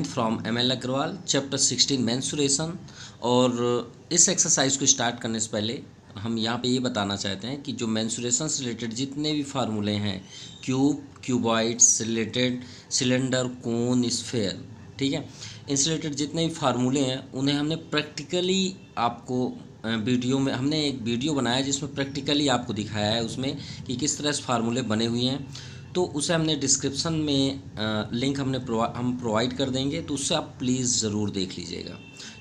9th from ML Agarwal, chapter 16 mensuration. और इस exercise को स्टार्ट करने से पहले हम यहाँ पे ये बताना चाहते हैं कि जो मेंसुरेशन से रिलेटेड जितने भी फार्मूले हैं, क्यूब, क्यूबॉइड से रिलेटेड, सिलेंडर, कोन, स्फेयर, ठीक है, इनसे रिलेटेड जितने भी फार्मूले हैं उन्हें हमने प्रैक्टिकली आपको वीडियो में, हमने एक वीडियो बनाया जिसमें प्रैक्टिकली आपको दिखाया है उसमें कि किस तरह से फार्मूले बने हुए हैं। तो उसे हमने डिस्क्रिप्शन में लिंक हम प्रोवाइड कर देंगे, तो उससे आप प्लीज़ ज़रूर देख लीजिएगा।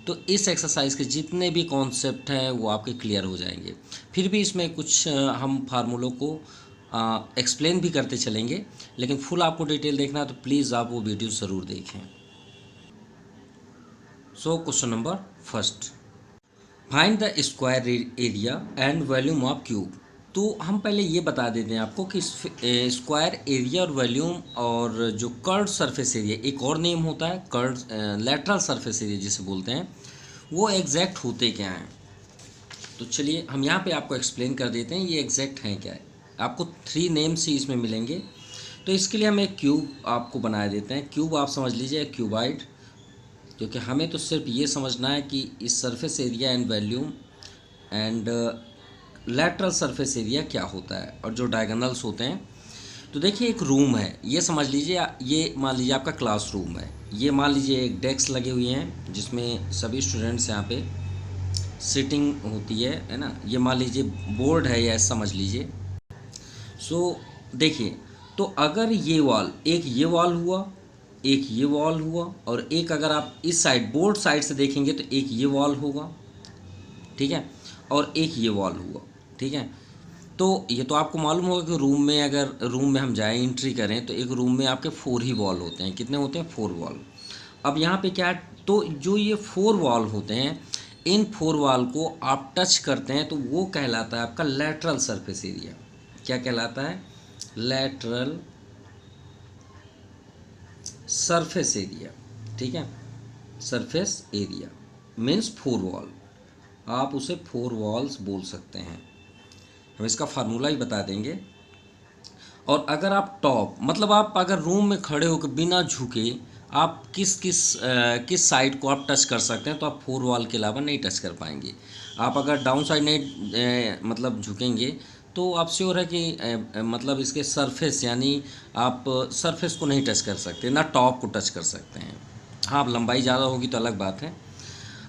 तो इस एक्सरसाइज के जितने भी कॉन्सेप्ट हैं वो आपके क्लियर हो जाएंगे। फिर भी इसमें कुछ हम फार्मूलों को एक्सप्लेन भी करते चलेंगे, लेकिन फुल आपको डिटेल देखना है तो प्लीज़ आप वो वीडियो ज़रूर देखें। So question number first, find the square area and volume of cube. तो हम पहले ये बता देते हैं आपको कि स्क्वायर एरिया और वॉल्यूम और जो कर्व सरफेस एरिया, एक और नेम होता है कर्व लैटरल सरफेस एरिया जिसे बोलते हैं, वो एग्जैक्ट होते क्या हैं। तो चलिए हम यहाँ पे आपको एक्सप्लेन कर देते हैं ये एग्जैक्ट हैं क्या है। आपको 3 नेम्स ही इसमें मिलेंगे। तो इसके लिए हम एक क्यूब आपको बना देते हैं। क्यूब आप समझ लीजिए क्यूबाइड, क्योंकि हमें तो सिर्फ ये समझना है कि इस surface area and volume and lateral surface area क्या होता है और जो डायगोनल्स होते हैं। तो देखिए एक रूम है, ये समझ लीजिए, ये मान लीजिए आपका क्लासरूम है। ये मान लीजिए एक डेस्क लगे हुए हैं जिसमें सभी स्टूडेंट्स यहाँ पे सिटिंग होती है ना। ये मान लीजिए बोर्ड है, या समझ लीजिए। सो देखिए, तो अगर ये वॉल, एक ये वॉल हुआ, एक ये वॉल हुआ, और एक अगर आप इस साइड बोर्ड साइड से देखेंगे तो एक ये वॉल होगा, ठीक है, और एक ये वॉल हुआ, ठीक है। तो ये तो आपको मालूम होगा कि रूम में, अगर रूम में हम जाएं एंट्री करें तो एक रूम में आपके 4 ही वॉल होते हैं। कितने होते हैं? 4 वॉल। अब यहाँ पे क्या है, तो जो ये 4 वॉल होते हैं, इन 4 वॉल को आप टच करते हैं तो वो कहलाता है आपका लैटरल सरफेस एरिया। क्या कहलाता है? लैटरल सरफेस एरिया, ठीक है। सरफेस एरिया मीन्स 4 वॉल, आप उसे 4 वॉल्स बोल सकते हैं। हम इसका फार्मूला ही बता देंगे। और अगर आप टॉप, मतलब आप अगर रूम में खड़े होकर बिना झुके आप किस साइड को आप टच कर सकते हैं, तो आप 4 वॉल के अलावा नहीं टच कर पाएंगे। आप अगर डाउन साइड नहीं मतलब झुकेंगे तो आप श्योर है कि मतलब इसके सरफेस, यानी आप सरफेस को नहीं टच कर सकते, ना टॉप को टच कर सकते हैं। हाँ, लंबाई ज़्यादा होगी तो अलग बात है।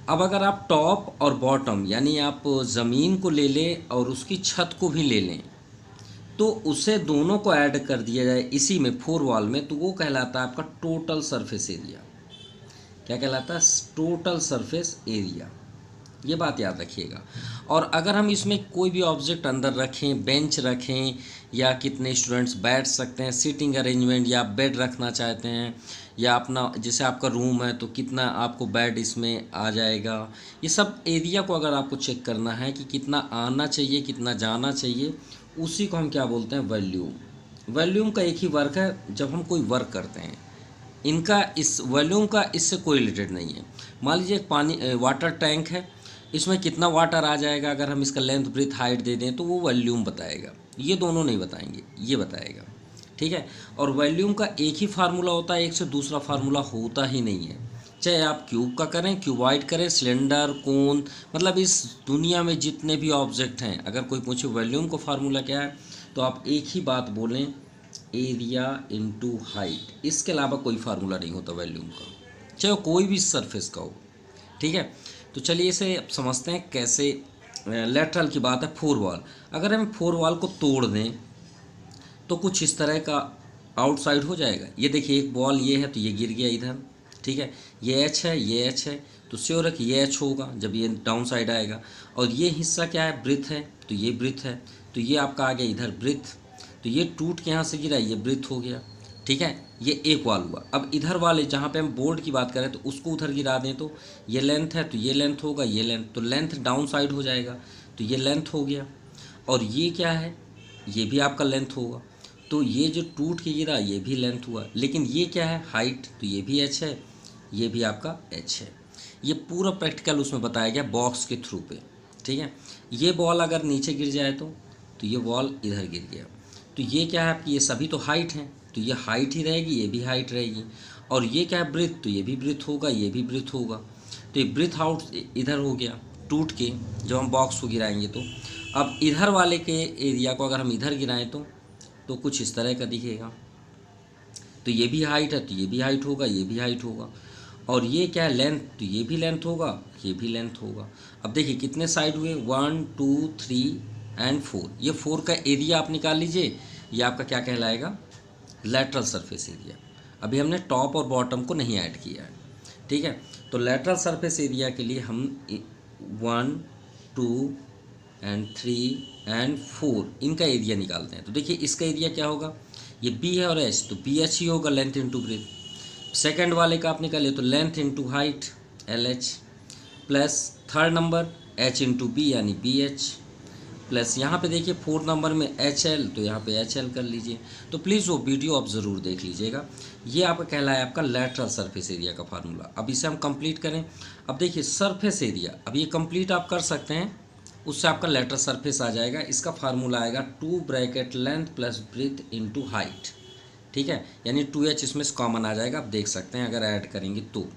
अब अगर आप टॉप और बॉटम, यानी आप ज़मीन को ले लें और उसकी छत को भी ले लें, तो उसे दोनों को ऐड कर दिया जाए इसी में 4 वॉल में, तो वो कहलाता है आपका टोटल सरफेस एरिया। क्या कहलाता है? Total surface area. ये बात याद रखिएगा। और अगर हम इसमें कोई भी ऑब्जेक्ट अंदर रखें, बेंच रखें, या कितने स्टूडेंट्स बैठ सकते हैं, सीटिंग अरेंजमेंट, या बेड रखना चाहते हैं, या अपना जैसे आपका रूम है तो कितना आपको बेड इसमें आ जाएगा, ये सब एरिया को अगर आपको चेक करना है कि कितना आना चाहिए, कितना जाना चाहिए, उसी को हम क्या बोलते हैं? वॉल्यूम। वॉल्यूम का एक ही वर्क है जब हम कोई वर्क करते हैं। इनका, इस वॉल्यूम का इससे कोई रिलेटेड नहीं है। मान लीजिए एक पानी वाटर टैंक है, इसमें कितना वाटर आ जाएगा अगर हम इसका लेंथ, ब्रीथ, हाइट दे दें तो वो वॉल्यूम बताएगा। ये दोनों नहीं बताएंगे, ये बताएगा, ठीक है। और वॉल्यूम का एक ही फार्मूला होता है, एक से दूसरा फार्मूला होता ही नहीं है। चाहे आप क्यूब का करें, क्यूबॉइड करें, सिलेंडर, कोन, मतलब इस दुनिया में जितने भी ऑब्जेक्ट हैं, अगर कोई पूछे वॉल्यूम का फार्मूला क्या है तो आप एक ही बात बोलें, एरिया इनटू हाइट। इसके अलावा कोई फार्मूला नहीं होता वॉल्यूम का, चाहे कोई भी सरफेस का हो, ठीक है। तो चलिए इसे अब समझते हैं कैसे। लैटरल की बात है, 4 वॉल। अगर हम 4 वॉल को तोड़ दें तो कुछ इस तरह का आउटसाइड हो जाएगा। ये देखिए एक बॉल ये है तो ये गिर गया इधर, ठीक है। ये एच है, ये एच है, तो श्योर है कि ये एच होगा जब ये डाउन साइड आएगा। और ये हिस्सा क्या है? ब्रिथ है, तो ये ब्रिथ है, तो ये आपका आ गया इधर ब्रिथ। तो ये टूट के यहाँ से गिरा, ये ब्रिथ हो गया, ठीक है। ये एक वाल हुआ। अब इधर वाले जहाँ पे हम बोर्ड की बात करें तो उसको उधर गिरा दें तो ये लेंथ है, तो ये लेंथ होगा, ये लेंथ, तो लेंथ डाउन साइड हो जाएगा, तो ये लेंथ हो गया। और ये क्या है? ये भी आपका लेंथ होगा, तो ये जो टूट के गिरा ये भी लेंथ हुआ। लेकिन ये क्या है? हाइट, तो ये भी एच है, ये भी आपका एच है। ये पूरा प्रैक्टिकल उसमें बताया गया बॉक्स के थ्रू पे, ठीक है। ये बॉल अगर नीचे गिर जाए तो ये बॉल इधर गिर गया, तो ये क्या है आपकी? ये सभी तो हाइट हैं, तो ये हाइट ही रहेगी, ये भी हाइट रहेगी। और ये क्या है, ब्रीथ, तो ये भी ब्रीथ होगा, ये भी ब्रीथ होगा। तो ये ब्रीथ आउट इधर हो गया टूट के, जब हम बॉक्स को गिराएंगे तो। अब इधर वाले के एरिया को अगर हम इधर गिराएं तो कुछ इस तरह का दिखेगा। तो ये भी हाइट है, तो ये भी हाइट होगा, ये भी हाइट होगा। और ये क्या है, लेंथ, तो ये भी लेंथ होगा, ये भी लेंथ होगा। अब देखिए कितने साइड हुए, 1 2 3 एंड 4। ये 4 का एरिया आप निकाल लीजिए, ये आपका क्या कहलाएगा, लेटरल सरफेस एरिया। अभी हमने टॉप और बॉटम को नहीं ऐड किया है, ठीक है। तो लेटरल सरफेस एरिया के लिए हम 1 2 एंड 3 एंड 4 इनका एरिया निकालते हैं। तो देखिए इसका एरिया क्या होगा, ये बी है और एच, तो बी एच ही होगा, लेंथ इंटू ब्रेथ। सेकेंड वाले का आप निकालिए तो length into height L H, plus third number H into B यानी बी एच, प्लस यहाँ पे देखिए फोर्थ नंबर में एच एल, तो यहाँ पे एच एल कर लीजिए। तो प्लीज़ वो वीडियो आप ज़रूर देख लीजिएगा। ये आपका कहलाया आपका लेटरल सरफेस एरिया का फार्मूला। अब इसे हम कंप्लीट करें। अब देखिए सरफेस एरिया, अब ये कंप्लीट आप कर सकते हैं, उससे आपका लेटरल सरफेस आ जाएगा। इसका फार्मूला आएगा 2 bracket length plus breadth into height, ठीक है, यानी 2h इसमें कॉमन आ जाएगा। आप देख सकते हैं अगर ऐड करेंगे तो।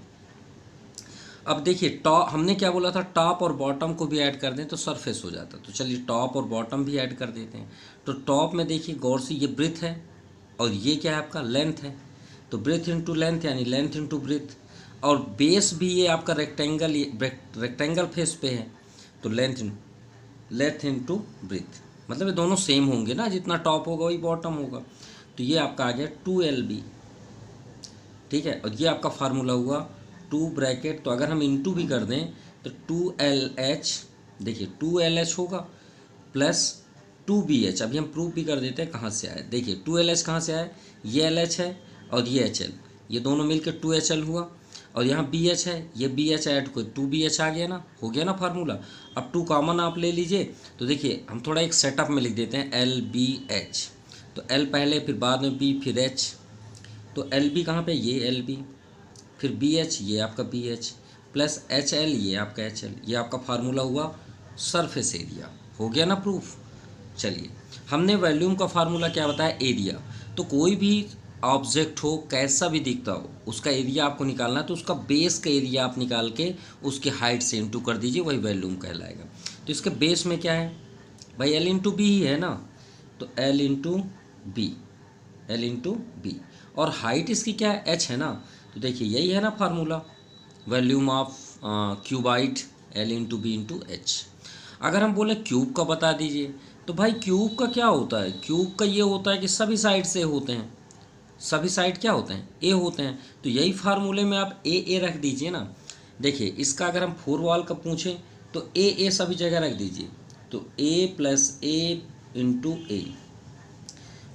अब देखिए टॉप, हमने क्या बोला था, टॉप और बॉटम को भी ऐड कर दें तो सरफेस हो जाता। तो चलिए टॉप और बॉटम भी ऐड कर देते हैं। तो टॉप में देखिए गौर से, ये ब्रेथ है और ये क्या है आपका, लेंथ है। तो ब्रेथ इंटू लेंथ यानी लेंथ इंटू ब्रेथ। और बेस भी ये आपका रेक्टेंगल फेस पे है, तो लेंथ इंटू ब्रेथ, मतलब ये दोनों सेम होंगे ना, जितना टॉप होगा वही बॉटम होगा। तो ये आपका आ गया 2LB, ठीक है। और ये आपका फार्मूला हुआ 2 ब्रैकेट, तो अगर हम इंटू भी कर दें तो 2LH, देखिए 2LH होगा प्लस 2BH। अभी हम प्रूफ भी कर देते हैं कहाँ से आए। देखिए 2LH कहाँ से आए, ये LH है और ये HL, ये दोनों मिलकर 2HL हुआ। और यहाँ BH है, ये BH ऐड को 2BH आ गया ना, हो गया ना फार्मूला। अब 2 कॉमन आप ले लीजिए। तो देखिए हम थोड़ा एक सेटअप में लिख देते हैं LBH, तो L पहले, फिर बाद में B, फिर H। तो LB कहाँ पे, ये LB, फिर BH, ये आपका BH, प्लस HL, ये आपका HL। ये आपका फार्मूला हुआ सरफेस एरिया। हो गया ना प्रूफ। चलिए, हमने वॉल्यूम का फार्मूला क्या बताया, एरिया। तो कोई भी ऑब्जेक्ट हो, कैसा भी दिखता हो, उसका एरिया आपको निकालना है। तो उसका बेस का एरिया आप निकाल के उसकी हाइट से इंटू कर दीजिए, वही वॉल्यूम कहलाएगा। तो इसके बेस में क्या है भाई, L इंटू बी ही है ना, तो L into B, L into B. और हाइट इसकी क्या है, H है ना। तो देखिए यही है ना formula, volume of cuboid L into B into H. अगर हम बोले क्यूब का बता दीजिए, तो भाई क्यूब का क्या होता है, क्यूब का ये होता है कि सभी साइड से होते हैं, सभी साइड क्या होते हैं, ए होते हैं। तो यही फार्मूले में आप ए रख दीजिए ना। देखिए इसका अगर हम 4 वॉल का पूछें तो ए सभी जगह रख दीजिए। तो ए प्लस ए इंटू ए,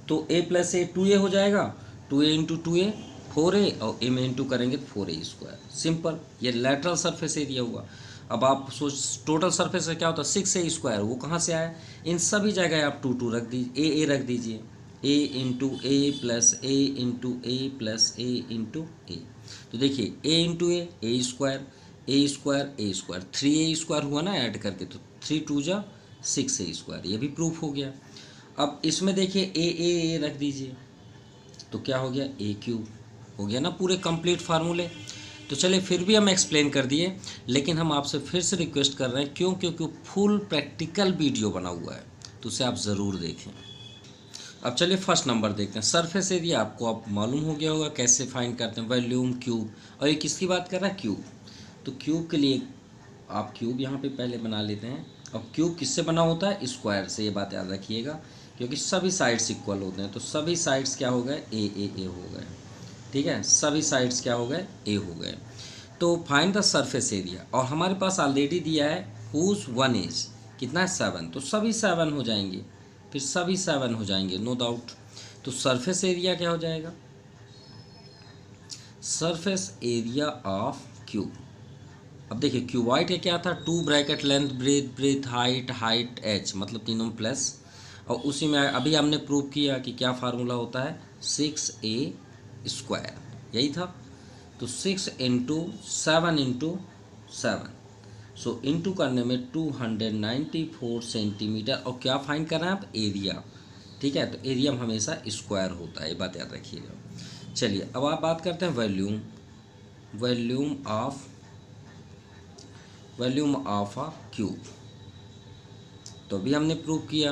तो ए प्लस ए 2a हो जाएगा, 2a इंटू 2a 4a, और ए में इंटू करेंगे तो 4a स्क्वायर। सिंपल, ये लेटरल सरफेस एरिया हुआ। अब आप सोच, टोटल सरफेस का क्या होता है, 6a स्क्वायर, वो कहाँ से आया, इन सभी जगह आप 2 रख दीजिए, ए रख दीजिए, ए इंटू ए प्लस ए इंटू ए प्लस ए इंटू ए। तो देखिए ए इंटू ए स्क्वायर, ए स्क्वायर ए स्क्वायर, 3a स्क्वायर हुआ ना ऐड करके, तो 3 2 जा 6a स्क्वायर, ये भी प्रूफ हो गया। अब इसमें देखिए ए रख दीजिए, तो क्या हो गया, ए क्यूब हो गया ना, पूरे कंप्लीट फार्मूले। तो चलिए फिर भी हम एक्सप्लेन कर दिए, लेकिन हम आपसे फिर से रिक्वेस्ट कर रहे हैं, क्यों, क्योंकि फुल प्रैक्टिकल वीडियो बना हुआ है, तो उसे आप ज़रूर देखें। अब चलिए फर्स्ट नंबर देखते हैं। सरफेस एरिया आपको अब मालूम हो गया होगा कैसे फाइंड करते हैं, वॉल्यूम, क्यूब। और ये किसकी बात कर रहा है, क्यूब। तो क्यूब के लिए आप क्यूब यहाँ पे पहले बना लेते हैं। अब क्यूब किससे बना होता है, स्क्वायर से, ये बात याद रखिएगा, क्योंकि सभी साइड्स इक्वल होते हैं। तो सभी साइड्स क्या हो गए, ए हो गए, ठीक है, सभी साइड्स क्या हो गए, ए हो गए। तो फाइंड द सरफेस एरिया, और हमारे पास ऑलरेडी दिया है हुज 1 इज कितना है, 7, तो सभी 7 हो जाएंगे, फिर सभी 7 हो जाएंगे, नो डाउट। तो सरफेस एरिया क्या हो जाएगा, सरफेस एरिया ऑफ क्यूब। अब देखिए क्यूबाइट का क्या था, 2 bracket length breadth height H, मतलब तीनों प्लस। और उसी में अभी हमने प्रूव किया कि क्या फार्मूला होता है, 6a स्क्वायर, यही था। तो 6 इंटू 7 इंटू 7, सो इंटू करने में 294 सेंटीमीटर। और क्या फाइंड कर रहे हैं आप, एरिया, ठीक ठीक है। तो एरिया हमेशा स्क्वायर होता है, ये बात याद रखिएगा। चलिए अब आप बात करते हैं volume, volume of a cube. तो अभी हमने प्रूव किया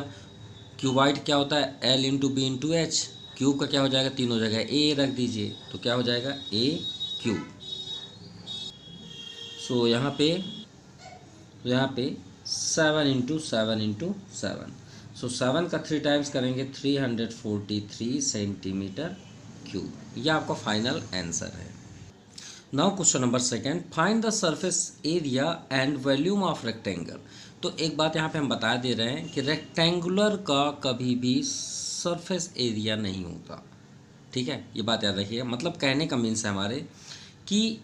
क्यूबाइड क्या होता है, L into B into H. Cube का क्या हो जाएगा, 3 हो जाएगा, ए रख दीजिए तो क्या हो जाएगा, ए क्यूब। सो यहाँ पे 7 सो 7 का 3 टाइम्स करेंगे 343 सेंटीमीटर क्यूब। यह आपका फाइनल आंसर है। Now question number second, find the surface area and volume of rectangle. तो एक बात यहाँ पे हम बता दे रहे हैं कि रेक्टेंगुलर का कभी भी सरफेस एरिया नहीं होता, ठीक है, ये बात याद रखिएगा। मतलब कहने का मीन्स है हमारे कि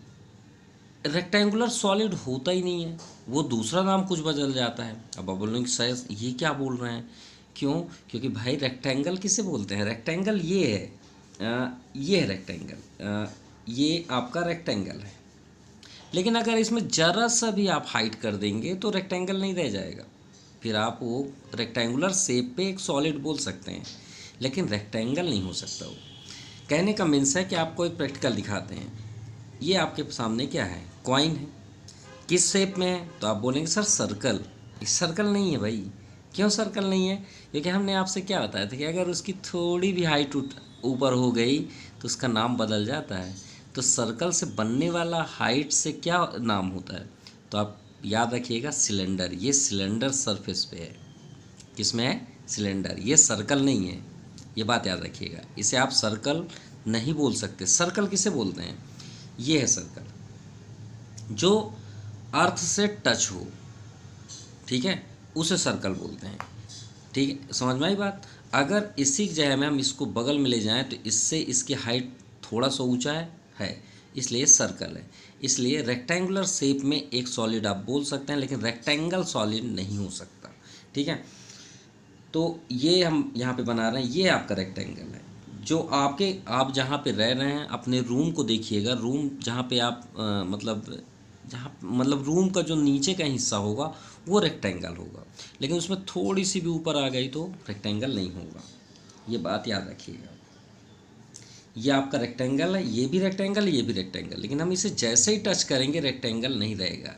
रेक्टेंगुलर सॉलिड होता ही नहीं है, वो दूसरा नाम कुछ बदल जाता है। अब आप बोलेंगे सर ये क्या बोल रहे हैं, क्यों, क्योंकि भाई रेक्टेंगल किसे बोलते हैं, रेक्टेंगल ये है, ये है रेक्टेंगल, ये आपका रेक्टेंगल है। लेकिन अगर इसमें ज़रा सा भी आप हाइट कर देंगे तो रेक्टेंगल नहीं रह जाएगा, फिर आप वो रेक्टेंगुलर शेप पे एक सॉलिड बोल सकते हैं, लेकिन रेक्टेंगल नहीं हो सकता वो। कहने का मीन्स है कि आपको एक प्रैक्टिकल दिखाते हैं। ये आपके सामने क्या है, कॉइन है, किस शेप में है, तो आप बोलेंगे सर सर्कल। सर्कल नहीं है भाई। क्यों सर्कल नहीं है, क्योंकि हमने आपसे क्या बताया था कि अगर उसकी थोड़ी भी हाइट ऊपर हो गई तो उसका नाम बदल जाता है। तो सर्कल से बनने वाला हाइट से क्या नाम होता है, तो आप याद रखिएगा सिलेंडर। ये सिलेंडर सरफेस पे है, किसमें है, सिलेंडर, ये सर्कल नहीं है, ये बात याद रखिएगा। इसे आप सर्कल नहीं बोल सकते। सर्कल किसे बोलते हैं, ये है सर्कल जो अर्थ से टच हो, ठीक है, उसे सर्कल बोलते हैं। ठीक है, समझ में आई बात। अगर इसी जगह में हम इसको बगल में ले जाएं तो इससे इसकी हाइट थोड़ा सा ऊंचा है, इसलिए सर्कल है। इसलिए रेक्टेंगुलर शेप में एक सॉलिड आप बोल सकते हैं, लेकिन रेक्टेंगल सॉलिड नहीं हो सकता, ठीक है। तो ये हम यहाँ पे बना रहे हैं, ये आपका रेक्टेंगल है। जो आप जहाँ पे रह रहे हैं अपने रूम को देखिएगा, रूम जहाँ पे आप मतलब रूम का जो नीचे का हिस्सा होगा वो रेक्टेंगल होगा, लेकिन उसमें थोड़ी सी भी ऊपर आ गई तो रेक्टेंगल नहीं होगा, ये बात याद रखिएगा। ये आपका रेक्टेंगल है, ये भी रेक्टेंगल, ये भी रेक्टेंगल, लेकिन हम इसे जैसे ही टच करेंगे रेक्टेंगल नहीं रहेगा।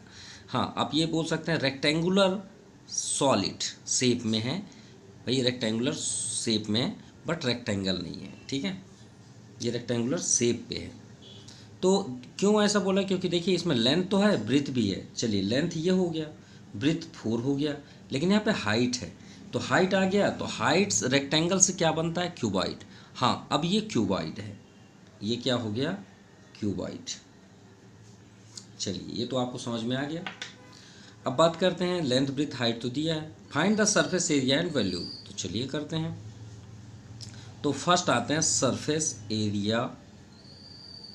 हाँ, आप ये बोल सकते हैं रेक्टेंगुलर सॉलिड शेप में है, भाई रेक्टेंगुलर शेप में है बट रेक्टेंगल नहीं है, ठीक है, ये रेक्टेंगुलर शेप पे है। तो क्यों ऐसा बोला, क्योंकि देखिए इसमें लेंथ तो है, ब्रीथ भी है। चलिए लेंथ ये हो गया, ब्रीथ 4 हो गया, लेकिन यहाँ पे हाइट है, तो हाइट आ गया, तो हाइट रेक्टेंगल से क्या बनता है, क्यूबाइड। हाँ, अब ये क्यूबाइड है, ये क्या हो गया, क्यूबाइड। चलिए ये तो आपको समझ में आ गया। अब बात करते हैं लेंथ ब्रीथ हाइट तो दिया है, find the surface area and volume. तो चलिए करते हैं। तो फर्स्ट आते हैं सरफेस एरिया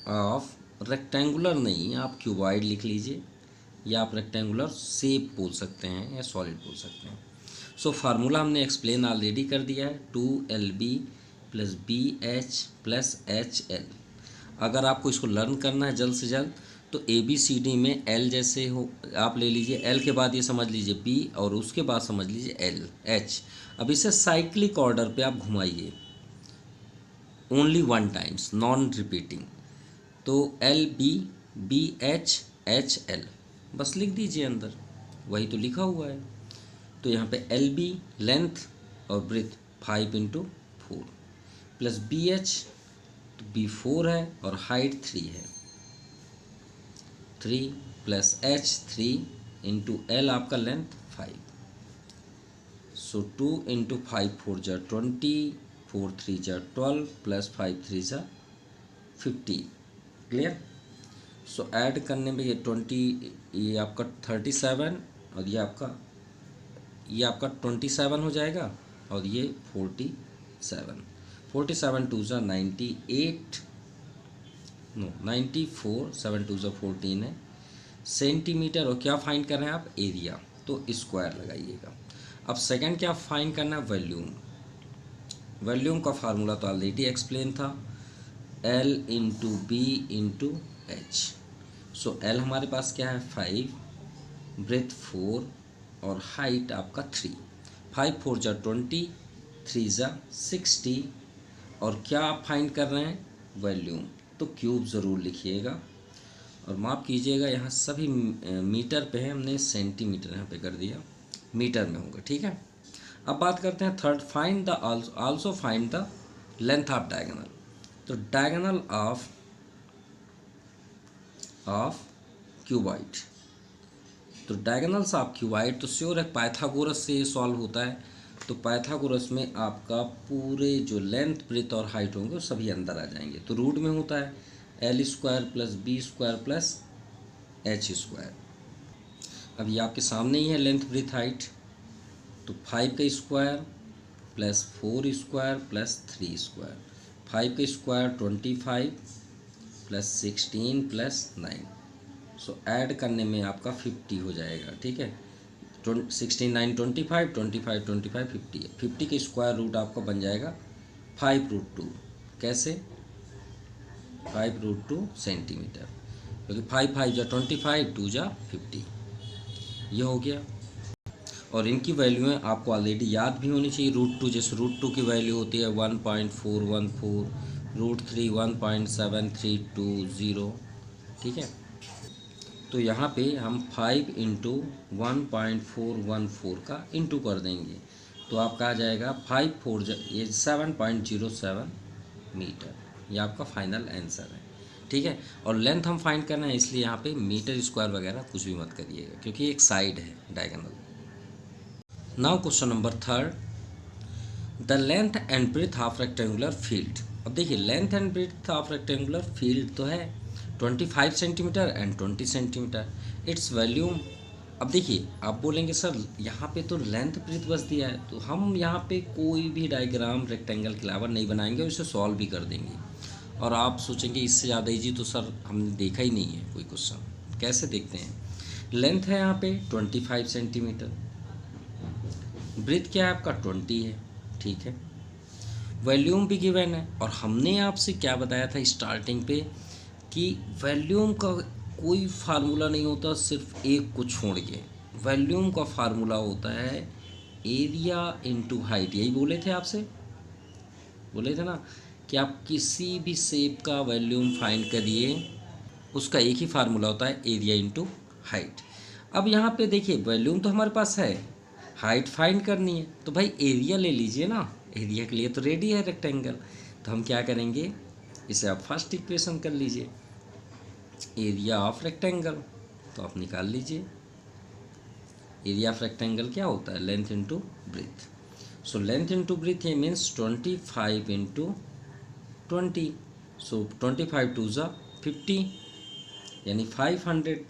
ऑफ रेक्टेंगुलर, नहीं आप क्यूबाइड लिख लीजिए, या आप रेक्टेंगुलर शेप बोल सकते हैं या सॉलिड बोल सकते हैं। सो फार्मूला हमने एक्सप्लेन ऑलरेडी कर दिया है, 2LB + BH + HL। अगर आपको इसको लर्न करना है जल्द से जल्द तो ABCD में L जैसे हो आप ले लीजिए, L के बाद ये समझ लीजिए B और उसके बाद समझ लीजिए H। अब इसे साइक्लिक ऑर्डर पे आप घुमाइए, ओनली 1 टाइम्स, नॉन रिपीटिंग। तो LB BH HL बस लिख दीजिए अंदर, वही तो लिखा हुआ है। तो यहाँ पे LB लेंथ और ब्रीथ 5 × 4 + BH तो B 4 है और हाइट 3 है, 3 + H 3 × L आपका लेंथ 5। सो 2 × 5 4 = 20, 4 3 = 12 + 5 3 = 50। क्लियर। सो ऐड करने में ये 20, ये आपका 37 और ये आपका 27 हो जाएगा और ये 47, 47 2 = 98, नो 94, 7 2 = 14 है सेंटीमीटर। और क्या फाइंड कर रहे हैं आप, एरिया, तो स्क्वायर लगाइएगा। अब सेकंड क्या फाइंड करना है, वॉल्यूम। वॉल्यूम का फार्मूला तो ऑलरेडी एक्सप्लेन था, L × B × H। सो L हमारे पास क्या है 5, ब्रेथ 4 और हाइट आपका 3, 5 4 = 20, 3 ज़ा 60 और क्या आप फाइंड कर रहे हैं, वॉल्यूम, तो क्यूब ज़रूर लिखिएगा और माफ़ कीजिएगा यहाँ सभी मीटर पे है, हमने सेंटीमीटर यहाँ पे कर दिया, मीटर में होगा, ठीक है। अब बात करते हैं third, find the also find the length of diagonal. तो डायगोनल ऑफ क्यूबॉइड, तो डायगोनल्स ऑफ क्यूबॉइड तो श्योर है पाइथागोरस से सॉल्व होता है। तो पाइथागोरस में आपका पूरे जो लेंथ ब्रेथ और हाइट होंगे वो सभी अंदर आ जाएंगे। तो रूट में होता है L square plus B square plus H square. अब ये आपके सामने ही है लेंथ ब्रेथ हाइट, तो 5 का square plus 4 square plus 3 square, 5 का स्क्वायर 25 प्लस 16 प्लस 9, सो ऐड करने में आपका 50 हो जाएगा, ठीक है। 16 9 25 25 25 50 है। 50 का स्क्वायर रूट आपका बन जाएगा 5√2। कैसे, 5√2 सेंटीमीटर, क्योंकि 5 5 जा 25, 2 जा 50, ये हो गया। और इनकी वैल्यूएँ आपको ऑलरेडी याद भी होनी चाहिए। √2 जैसे √2 की वैल्यू होती है 1.414, √3 1.7320, ठीक है। तो यहाँ पे हम 5 इंटू 1.414 का इंटू कर देंगे, तो आपका आ जाएगा 5 4 ये 7.07 मीटर, ये आपका फाइनल आंसर है, ठीक है। और लेंथ हम फाइंड करना है, इसलिए यहाँ पे मीटर स्क्वायर वगैरह कुछ भी मत करिएगा, क्योंकि एक साइड है diagonal. Now question number third, the length and breadth of rectangular field. अब देखिए length and breadth of rectangular field तो है 25 centimetre and 20 centimetre, its volume. अब देखिए आप बोलेंगे सर यहाँ पे तो लेंथ ब्रेथ बस दिया है, तो हम यहाँ पे कोई भी डायग्राम रेक्टेंगल के अलावा नहीं बनाएंगे और इसे सॉल्व भी कर देंगे। और आप सोचेंगे इससे ज़्यादा ईजी तो सर हमने देखा ही नहीं है कोई क्वेश्चन। कैसे देखते हैं, लेंथ है यहाँ पे 25 सेंटीमीटर, ब्रेथ क्या है आपका 20 है, ठीक है। वॉल्यूम भी गिवन है, और हमने आपसे क्या बताया था स्टार्टिंग पे कि वॉल्यूम का कोई फार्मूला नहीं होता सिर्फ एक को छोड़ के। वॉल्यूम का फार्मूला होता है एरिया इनटू हाइट, यही बोले थे आपसे, बोले थे ना कि आप किसी भी शेप का वॉल्यूम फाइंड करिए, उसका एक ही फार्मूला होता है एरिया इनटू हाइट। अब यहाँ पे देखिए वॉल्यूम तो हमारे पास है, हाइट फाइंड करनी है, तो भाई एरिया ले लीजिए ना, एरिया के लिए तो रेडी है रेक्टेंगल। तो हम क्या करेंगे, इसे आप फर्स्ट इक्वेशन कर लीजिए, एरिया ऑफ रेक्टेंगल, तो आप निकाल लीजिए। एरिया ऑफ रेक्टेंगल क्या होता है, length into breadth. So length into breadth ये मीन्स 25 इंटू 20, सो 25 2 ज़ा 50, यानी 500,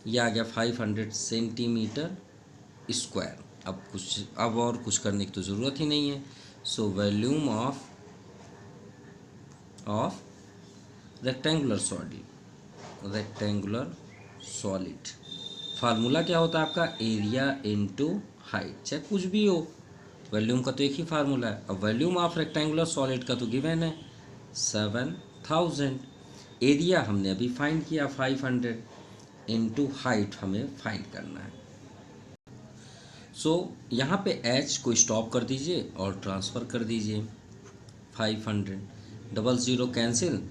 यह आ गया 500 सेंटीमीटर स्क्वायर। अब और कुछ करने की तो ज़रूरत ही नहीं है। So volume of rectangular solid, formula क्या होता है आपका, एरिया इनटू हाइट, चाहे कुछ भी हो, वॉल्यूम का तो एक ही फार्मूला है। अब वॉल्यूम ऑफ रेक्टेंगुलर सॉलिड का तो गिवन है 7000, एरिया हमने अभी फाइंड किया 500, इनटू हाइट हमें फाइंड करना है। सो यहाँ पे h को स्टॉप कर दीजिए और ट्रांसफ़र कर दीजिए 500, 00 कैंसिल,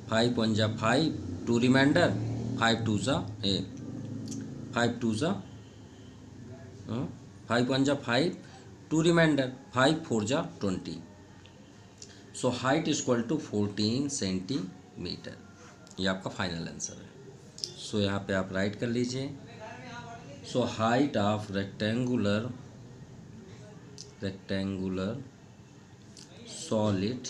5 1 जा 5, 2 रिमाइंडर, 5 2 जा 5 1 जा 5, 2 रिमाइंडर, 5 4 जा 20। So height equal to 14 centimetre, ये आपका फाइनल आंसर है। सो यहाँ पे आप राइट कर लीजिए। So height of rectangular solid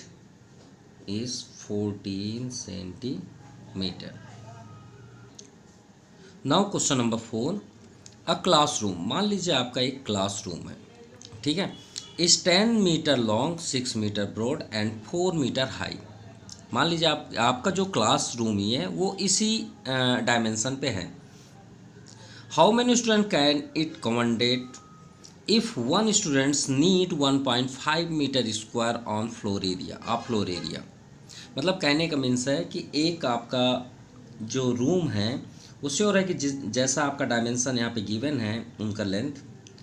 is 14 centimetre. Now question number 4, a classroom. मान लीजिए आपका एक क्लासरूम है, ठीक है, is 10 metre long, 6 metre broad and 4 metre high. मान लीजिए आपका जो क्लासरूम ही है वो इसी डायमेंशन पे है। How many student can it accommodate if one students need 1.5 metre square on floor area. मतलब कहने का मीन्स है कि एक आपका जो रूम है वो श्योर है कि जैसा आपका डायमेंशन यहाँ पे गिवन है, उनका लेंथ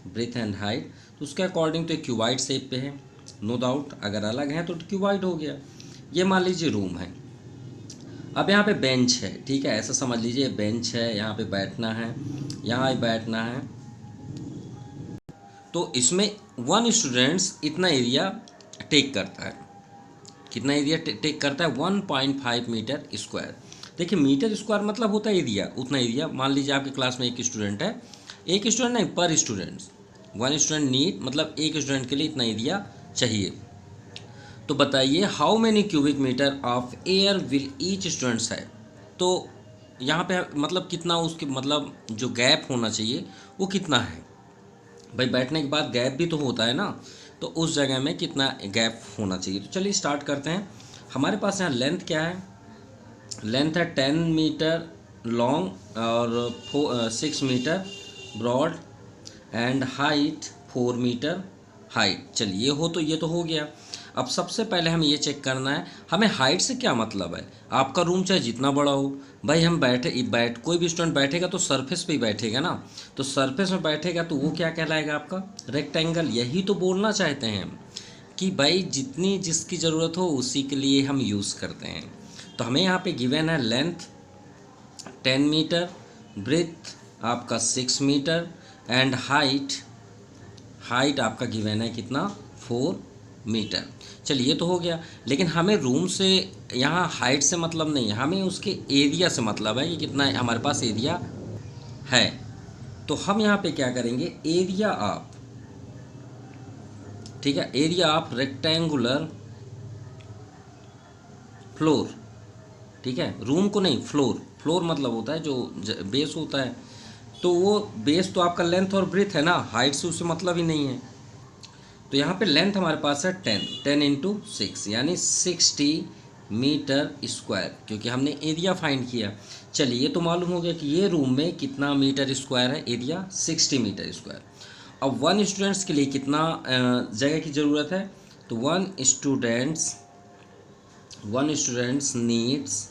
ब्रेथ एंड हाइट, तो उसके अकॉर्डिंग तो एक क्यूबाइड शेप पे है, नो डाउट, अगर अलग हैं तो क्यूबॉइड हो गया। ये मान लीजिए रूम है। अब यहाँ पे बेंच है, ठीक है, ऐसा समझ लीजिए बेंच है, यहाँ पे बैठना है, यहाँ ही बैठना है। तो इसमें 1 स्टूडेंट्स इतना एरिया टेक करता है। कितना एरिया टेक करता है? 1.5 मीटर स्क्वायर। देखिए मीटर स्क्वायर मतलब होता है एरिया, उतना एरिया। मान लीजिए आपकी क्लास में एक स्टूडेंट है, एक स्टूडेंट नहीं, पर स्टूडेंट्स 1 स्टूडेंट नीड, मतलब एक स्टूडेंट के लिए इतना एरिया चाहिए। तो बताइए how many cubic metre of air will each students है। तो यहाँ पे मतलब कितना उसके मतलब जो गैप होना चाहिए वो कितना है। भाई बैठने के बाद गैप भी तो होता है ना, तो उस जगह में कितना गैप होना चाहिए। तो चलिए स्टार्ट करते हैं। हमारे पास यहाँ लेंथ क्या है? लेंथ है 10 मीटर लॉन्ग और 6 metre broad and height 4 metre height. चलिए ये तो हो गया। अब सबसे पहले हमें ये चेक करना है, हमें हाइट से क्या मतलब है। आपका रूम चाहे जितना बड़ा हो, भाई हम कोई भी स्टूडेंट बैठेगा तो सरफेस पे ही बैठेगा ना, तो सरफेस में बैठेगा तो वो क्या कहलाएगा? आपका रेक्टेंगल। यही तो बोलना चाहते हैं हम कि भाई जितनी जिसकी ज़रूरत हो उसी के लिए हम यूज़ करते हैं। तो हमें यहाँ पे गिवन है लेंथ 10 मीटर, ब्रेथ आपका 6 मीटर एंड हाइट आपका गिवन है कितना? 4 मीटर। चलिए ये तो हो गया, लेकिन हमें रूम से यहाँ हाइट से मतलब नहीं है, हमें उसके एरिया से मतलब है कि कितना हमारे पास एरिया है। तो हम यहाँ पे क्या करेंगे? एरिया ऑफ, ठीक है, एरिया ऑफ रेक्टेंगुलर फ्लोर, ठीक है, रूम को नहीं, फ्लोर मतलब होता है जो बेस होता है। तो वो बेस तो आपका लेंथ और ब्रेथ है ना, हाइट से उससे मतलब ही नहीं है। तो यहाँ पे लेंथ हमारे पास है 10 इंटू 6 यानी 60 मीटर स्क्वायर, क्योंकि हमने एरिया फाइंड किया। चलिए ये तो मालूम हो गया कि ये रूम में कितना मीटर स्क्वायर है, एरिया 60 मीटर स्क्वायर। अब 1 स्टूडेंट्स के लिए कितना जगह की ज़रूरत है? तो 1 students needs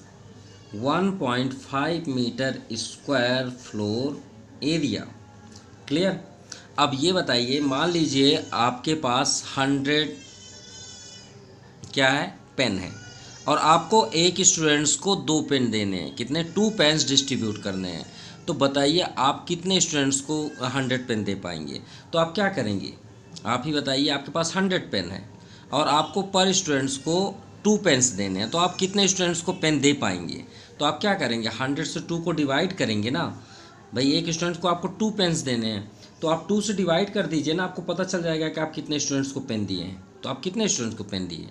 1.5 metre square floor area. Clear? अब ये बताइए, मान लीजिए आपके पास 100 क्या है? पेन है, और आपको एक स्टूडेंट्स को 2 पेन देने हैं। कितने? 2 पेन्स डिस्ट्रीब्यूट करने हैं। तो बताइए आप कितने स्टूडेंट्स को 100 पेन दे पाएंगे? तो आप क्या करेंगे? आप ही बताइए। आपके पास 100 पेन है और आपको पर स्टूडेंट्स को 2 पेन्स देने हैं, तो आप कितने स्टूडेंट्स को पेन दे पाएंगे? तो आप क्या करेंगे? 100 से 2 को डिवाइड करेंगे ना। भाई एक स्टूडेंट को आपको 2 पेन्स देने हैं, तो आप 2 से डिवाइड कर दीजिए ना, आपको पता चल जाएगा कि आप कितने स्टूडेंट्स को पेन दिए हैं। तो आप कितने स्टूडेंट्स को पेन दिए?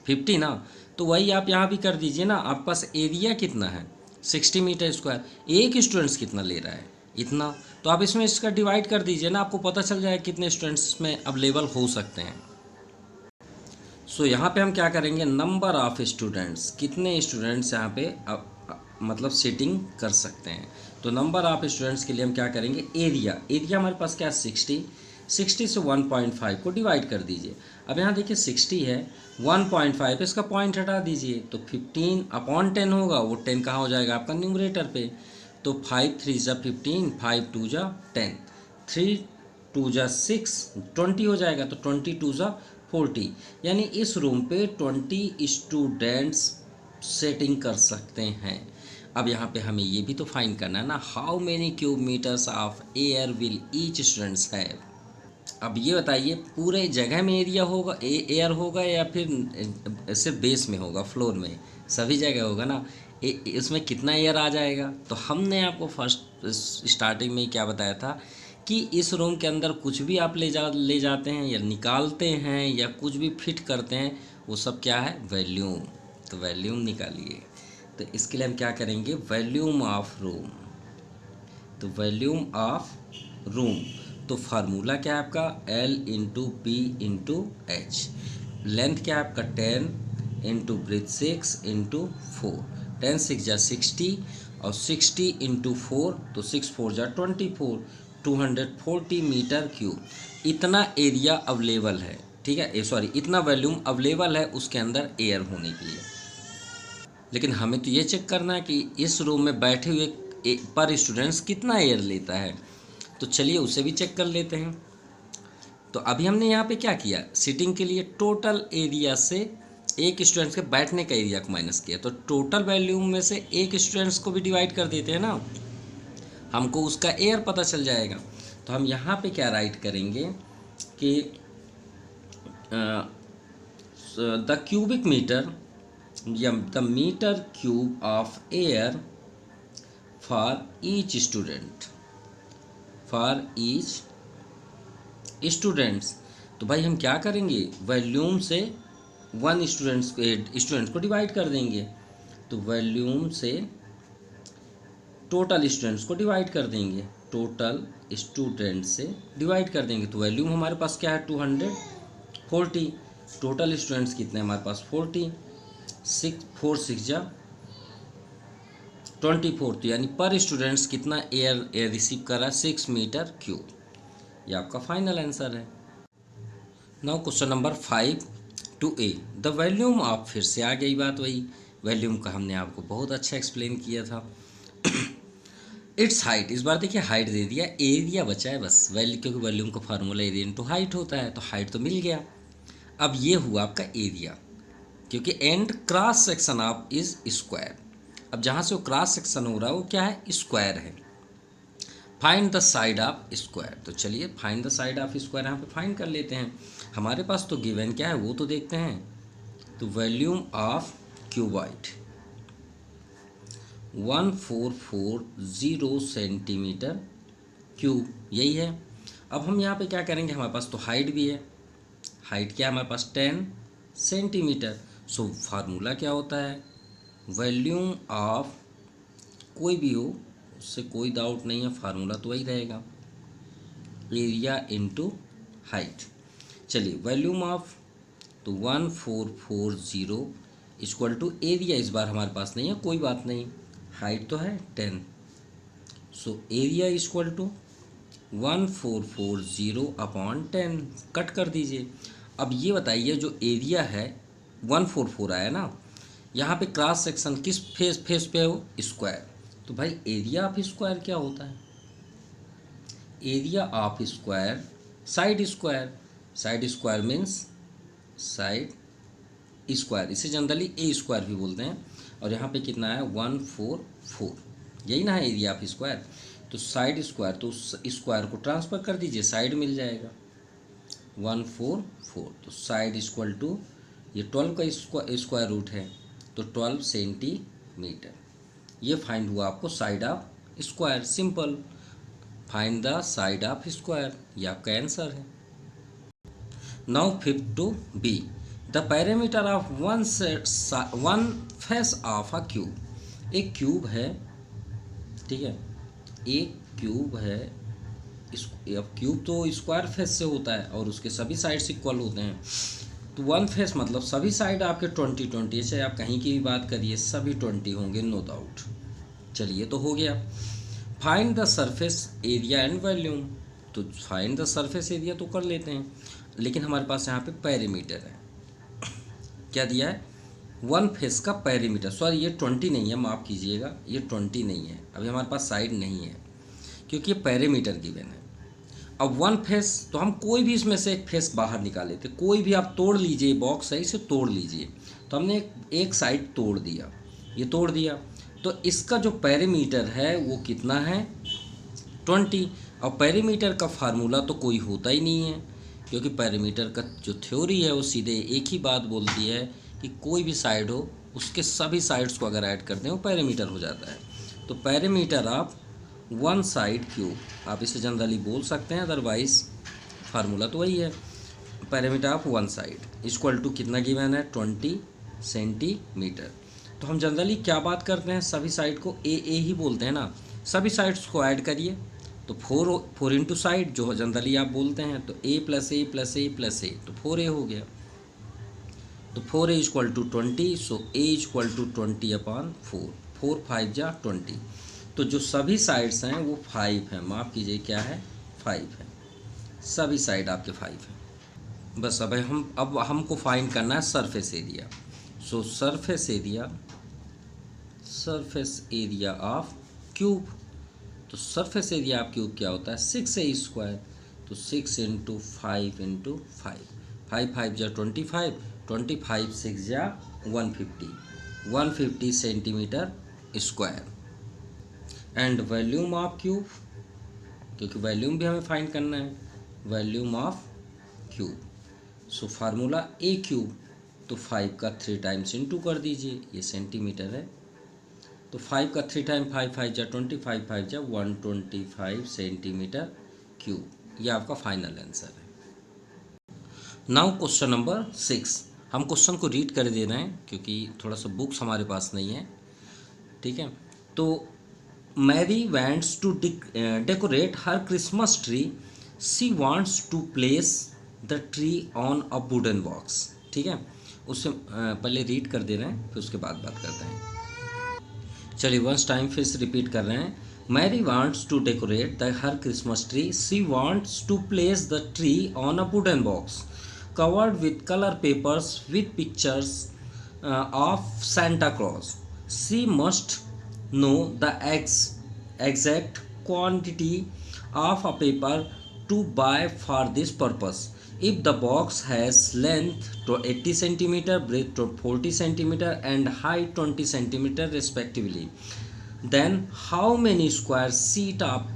50 ना। तो वही आप यहाँ भी कर दीजिए ना। आपके पास एरिया कितना है? 60 मीटर स्क्वायर। एक स्टूडेंट्स कितना ले रहा है? इतना। तो आप इसमें इसका डिवाइड कर दीजिए ना, आपको पता चल जाएगा कितने स्टूडेंट्स इसमें अवेलेबल हो सकते हैं। सो यहाँ पे हम क्या करेंगे? नंबर ऑफ स्टूडेंट्स, कितने स्टूडेंट्स यहाँ पे मतलब सीटिंग कर सकते हैं। तो नंबर ऑफ स्टूडेंट्स के लिए हम क्या करेंगे? एरिया हमारे पास क्या है? 60 से 1.5 को डिवाइड कर दीजिए। अब यहाँ देखिए 60 है, 1.5 इसका पॉइंट हटा दीजिए, तो 15/10 होगा। वो 10 कहाँ हो जाएगा? आपका न्यूमरेटर पे। तो 5 3 जा 15, 5 2 जा 10, 3 2 जा 6, 20 हो जाएगा। तो 20 2 जा 40, यानी इस रूम पे 20 स्टूडेंट्स सेटिंग कर सकते हैं। अब यहाँ पे हमें ये भी तो फाइंड करना है ना, how many cube metres of air will each students have. अब ये बताइए पूरे जगह में एरिया होगा, एयर होगा, या फिर सिर्फ बेस में होगा, फ्लोर में? सभी जगह होगा ना। इसमें कितना एयर आ जाएगा? तो हमने आपको फर्स्ट स्टार्टिंग में क्या बताया था कि इस रूम के अंदर कुछ भी आप ले जाते हैं या निकालते हैं या कुछ भी फिट करते हैं, वो सब क्या है? वॉल्यूम। तो वॉल्यूम निकालिए। तो इसके लिए हम क्या करेंगे? Volume of room. तो वॉल्यूम ऑफ रूम, तो फार्मूला क्या है आपका? L into P into H. Length क्या है आपका? 10 इंटू ब्रेथ 6 इंटू 4, 10 6 जा 60 और 60 इंटू 4, तो 6 4 जा 24, 240 मीटर क्यूब। इतना एरिया अवेलेबल है, ठीक है, सॉरी इतना वॉल्यूम अवेलेबल है उसके अंदर एयर होने के लिए। लेकिन हमें तो ये चेक करना है कि इस रूम में बैठे हुए पर स्टूडेंट्स कितना एयर लेता है। तो चलिए उसे भी चेक कर लेते हैं। तो अभी हमने यहाँ पे क्या किया, सिटिंग के लिए टोटल एरिया से एक स्टूडेंट्स के बैठने का एरिया को माइनस किया, तो टोटल वॉल्यूम में से एक स्टूडेंट्स को भी डिवाइड कर देते हैं ना, हमको उसका एयर पता चल जाएगा। तो हम यहाँ पे क्या राइट करेंगे कि द क्यूबिक मीटर या the metre cube of air for each students. तो भाई हम क्या करेंगे, वॉल्यूम से वन स्टूडेंट्स को डिवाइड कर देंगे, तो वॉल्यूम से टोटल स्टूडेंट्स को डिवाइड कर देंगे, टोटल स्टूडेंट से डिवाइड कर देंगे। तो वॉल्यूम हमारे पास क्या है 240, टोटल स्टूडेंट्स कितने हमारे पास 40, 4 6 जा 24, तो यानी पर स्टूडेंट्स कितना एयर रिसीव कर रहा है 6 मीटर क्यूब। ये आपका फाइनल आंसर है। Now question number 5 two A, the volume of, फिर से आ गई बात वही, वॉल्यूम का हमने आपको बहुत अच्छा एक्सप्लेन किया था। इट्स हाइट, इस बार देखिए हाइट दे दिया, एरिया बचा है बस, क्योंकि वॉल्यूम का फार्मूला एरिया इंटू हाइट होता है, तो हाइट तो मिल गया। अब ये हुआ आपका एरिया, क्योंकि and cross section of is square. अब जहाँ से वो क्रॉस सेक्शन हो रहा है वो क्या है, स्क्वायर है। Find the side of square, तो चलिए find the side of square यहाँ पे फाइंड कर लेते हैं। हमारे पास तो गिवन क्या है वो तो देखते हैं। तो volume of cuboid 1440 centimetre cube, यही है। अब हम यहाँ पे क्या करेंगे, हमारे पास तो हाइट भी है, हाइट क्या है हमारे पास 10 सेंटीमीटर। सो फार्मूला क्या होता है, वॉल्यूम ऑफ, कोई भी हो उससे कोई डाउट नहीं है, फार्मूला तो वही रहेगा, एरिया इनटू हाइट। चलिए वॉल्यूम ऑफ, तो 1440 इक्वल टू एरिया, इस बार हमारे पास नहीं है, कोई बात नहीं, हाइट तो है 10, so area equal to 1440 upon 10, cut कर दीजिए। अब ये बताइए जो एरिया है 144 आया ना, यहाँ पे क्रॉस सेक्शन किस फेस पे हो, स्क्वायर, तो भाई एरिया ऑफ स्क्वायर क्या होता है, area of square side square, side square means side square, इसे जनरली ए स्क्वायर भी बोलते हैं। और यहाँ पे कितना है 144, यही ना है एरिया ऑफ स्क्वायर। तो साइड स्क्वायर, तो स्क्वायर को ट्रांसफर कर दीजिए, साइड मिल जाएगा 144, तो साइड इक्वल टू, ये 12 का स्क्वायर रूट है तो 12 सेंटीमीटर। ये फाइंड हुआ आपको side of square, simple, find the side of square, ये आपका आंसर है। Now 5(b), the parameter of one face of a cube. एक क्यूब है, ठीक है, एक क्यूब है, अब क्यूब तो स्क्वायर फेस से होता है और उसके सभी साइड्स इक्वल होते हैं। तो वन फेस मतलब सभी साइड आपके 20 चाहे आप कहीं की भी बात करिए सभी 20 होंगे, नो डाउट। चलिए तो हो गया। Find the surface area and volume, तो फाइंड द सरफेस एरिया तो कर लेते हैं, लेकिन हमारे पास यहाँ पे पेरीमीटर है, क्या दिया है, वन फेस का पेरीमीटर, सॉरी ये 20 नहीं है, माफ़ कीजिएगा, ये 20 नहीं है, अभी हमारे पास साइड नहीं है क्योंकि ये पेरीमीटर गिवन है। अब वन फेस, तो हम कोई भी इसमें से एक फेस बाहर निकाल लेते, कोई भी आप तोड़ लीजिए, बॉक्स है इसे तोड़ लीजिए। तो हमने एक साइड तोड़ दिया, ये तोड़ दिया, तो इसका जो पेरीमीटर है वो कितना है 20। और पेरीमीटर का फार्मूला तो कोई होता ही नहीं है, क्योंकि पेरीमीटर का जो थ्योरी है वो सीधे एक ही बात बोलती है कि कोई भी साइड हो उसके सभी साइड्स को अगर ऐड करते हैं वो पेरीमीटर हो जाता है। तो perimeter of one side cube, आप इसे जनरली बोल सकते हैं, अदरवाइज फार्मूला तो वही है, perimeter of one side equal to कितना गिवन है 20 सेंटीमीटर। तो हम जनरली क्या बात करते हैं, सभी साइड को ए ही बोलते हैं ना, सभी साइड्स को ऐड करिए तो 4 इंटू साइड जो जनरली आप बोलते हैं, तो a plus A plus A plus A, तो 4a हो गया। तो 4a equal to 20, so a equal to 20 upon 4, 4 5 जा 20। तो जो सभी साइड्स हैं वो 5 हैं, माफ़ कीजिए क्या है 5 है, सभी साइड आपके 5 हैं। बस अब हमको फाइंड करना है surface area. So surface area of cube, तो सरफेस एरिया ऑफ क्यूब क्या होता है 6a स्क्वायर। तो 6 इंटू 5 इंटू 5, 5 5 जा 25, 25 6 जा 150 centimetre square. And volume of cube, क्योंकि वॉल्यूम भी हमें फाइंड करना है, volume of cube. So formula A cube, तो 5 का 3 टाइम्स इंटू कर दीजिए, ये सेंटीमीटर है, तो 5 का 3 टाइम 5 5 जा 25, 5 जा 125 सेंटीमीटर क्यूब। ये आपका फाइनल आंसर है। नाउ क्वेश्चन नंबर 6, हम क्वेश्चन को रीड कर दे रहे हैं क्योंकि थोड़ा सा बुक्स हमारे पास नहीं है, ठीक है। तो Mary wants to decorate her Christmas tree, she wants to place the tree on a wooden box, ठीक है। उससे पहले रीड कर दे रहे हैं, फिर उसके बाद बात करते हैं। चलिए वंस टाइम फिर से रिपीट कर रहे हैं। Mary wants to decorate the her Christmas tree, she wants to place the tree on a wooden box covered with color papers with pictures of Santa Claus. She must know the exact quantity of a paper to buy for this purpose. If the box has length to 80 cm, breadth to 40 cm and height 20 cm respectively, then how many square sheet of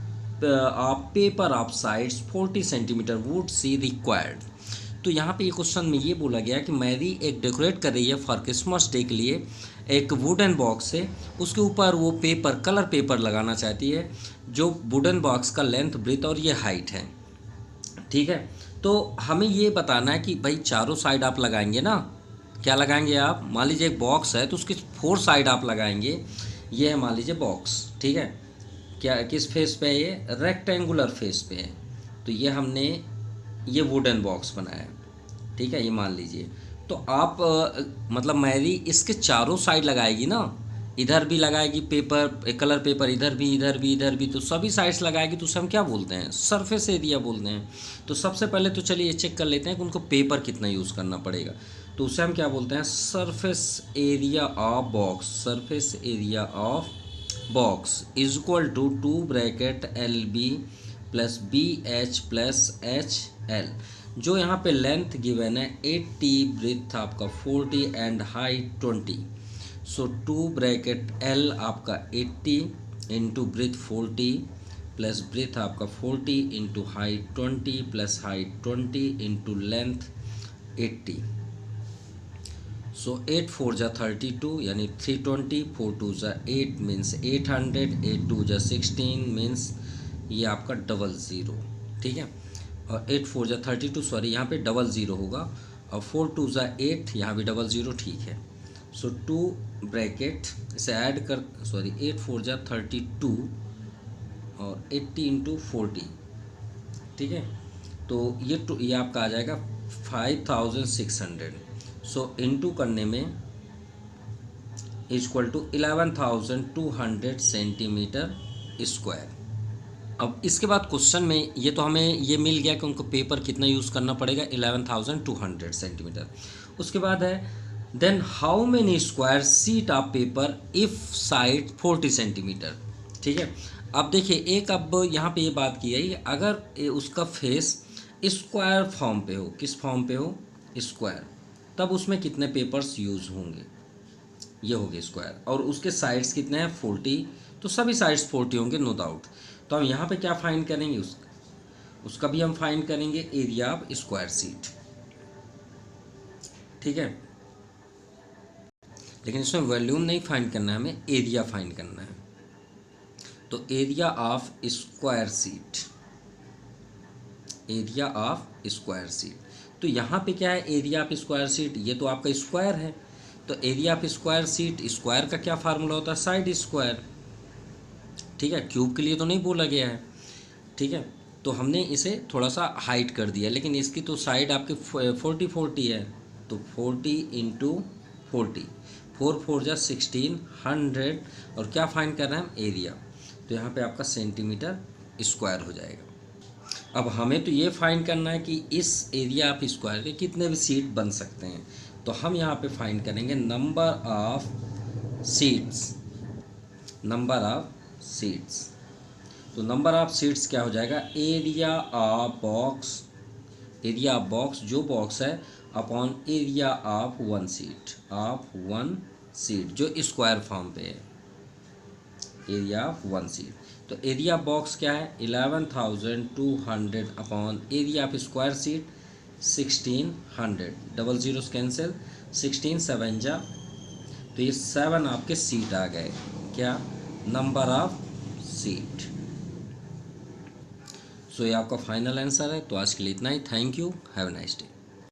paper of size 40 cm would she required? तो यहाँ पे ये question में ये बोला गया कि Mary एक डेकोरेट कर रही है फॉर क्रिसमस डे के लिए एक वुडन बॉक्स है, उसके ऊपर वो पेपर कलर पेपर लगाना चाहती है, जो वुडन बॉक्स का लेंथ ब्रेथ और ये हाइट है, ठीक है। तो हमें ये बताना है कि भाई चारों साइड आप लगाएंगे ना, क्या लगाएंगे आप, मान लीजिए एक बॉक्स है तो उसकी 4 साइड आप लगाएंगे, ये है मान लीजिए बॉक्स, ठीक है। क्या किस फेस पे है, ये रेक्टेंगुलर फेस पे है, तो ये हमने ये वुडन बॉक्स बनाया, ठीक है, ये मान लीजिए। तो आप मतलब मैरी इसके चारों साइड लगाएगी ना, इधर भी लगाएगी पेपर कलर पेपर, इधर भी इधर भी इधर भी, तो सभी साइड्स लगाएगी, तो उसे हम क्या बोलते हैं, सरफेस एरिया बोलते हैं। तो सबसे पहले तो चलिए ये चेक कर लेते हैं कि उनको पेपर कितना यूज़ करना पड़ेगा, तो उसे हम क्या बोलते हैं, surface area of box, surface area of box is equal to 2 bracket LB plus BH plus HL। जो यहाँ पे लेंथ गिवन है 80, ब्रेथ आपका 40 and height 20, so 2 bracket L आपका 80 इंटू ब्रेथ 40 प्लस ब्रेथ आपका 40 into height 20 plus height 20 into length 80, सो 8 4 जा 32 यानी 320, 4 2 जा 8 मीन्स 800, 8 2 जा 16 मीन्स ये आपका 00, ठीक है। और 8 4 जा 32, सॉरी यहाँ पे 00 होगा, और 4 2 जा 8, यहाँ भी 00, ठीक है। सो 2 ब्रैकेट इसे ऐड कर, सॉरी 8 4 जा 32 और 80 इंटू 40, ठीक है। तो ये आपका आ जाएगा 5600, सो इंटू करने में इक्वल टू 11,200 सेंटीमीटर स्क्वायर। अब इसके बाद क्वेश्चन में ये तो हमें ये मिल गया कि उनको पेपर कितना यूज़ करना पड़ेगा, 11,200 सेंटीमीटर। उसके बाद है then how many square sheet of paper if side 40 centimetre, ठीक है। अब देखिए एक अब यहाँ पे ये बात की है कि अगर उसका फेस स्क्वायर फॉर्म पे हो, किस फॉर्म पे हो, स्क्वायर, तब उसमें कितने पेपर्स यूज़ होंगे, ये हो गए स्क्वायर, और उसके साइड्स कितने हैं 40, तो सभी साइड्स 40 होंगे नो डाउट। तो हम यहाँ पे क्या फाइंड करेंगे, उसका भी हम फाइंड करेंगे एरिया ऑफ स्क्वायर शीट, ठीक है। लेकिन इसमें वॉल्यूम नहीं फाइंड करना है, हमें एरिया फाइंड करना है। तो area of square sheet, area of square sheet, तो यहाँ पे क्या है एरिया ऑफ स्क्वायर शीट, ये तो आपका स्क्वायर है, तो area of square sheet, square का क्या फार्मूला होता है, साइड स्क्वायर, ठीक है। क्यूब के लिए तो नहीं बोला गया है, ठीक है। तो हमने इसे थोड़ा सा हाइट कर दिया, लेकिन इसकी तो साइड आपके 40 है, तो 40 इंटू 40, 4 4 जा 16, 100, और क्या फाइंड कर रहे हैं हम, एरिया, तो यहाँ पे आपका सेंटीमीटर स्क्वायर हो जाएगा। अब हमें तो ये फाइंड करना है कि इस एरिया ऑफ स्क्वायर के कितने भी सीट बन सकते हैं, तो हम यहाँ पे फाइंड करेंगे number of seats, number of seats. तो नंबर ऑफ सीट्स क्या हो जाएगा, area of box, area of box जो बॉक्स है upon area of one seat, of one seat जो स्क्वायर फॉर्म पे है, एरिया ऑफ वन सीट। तो एरिया बॉक्स क्या है 11,200 upon area of square seat 1600, double zeros cancel, 16 7 जा, तो ये 7 आपके सीट आ गए, क्या, नंबर ऑफ सीट। सो ये आपका फाइनल आंसर है। तो आज के लिए इतना ही। Thank you, have a nice day.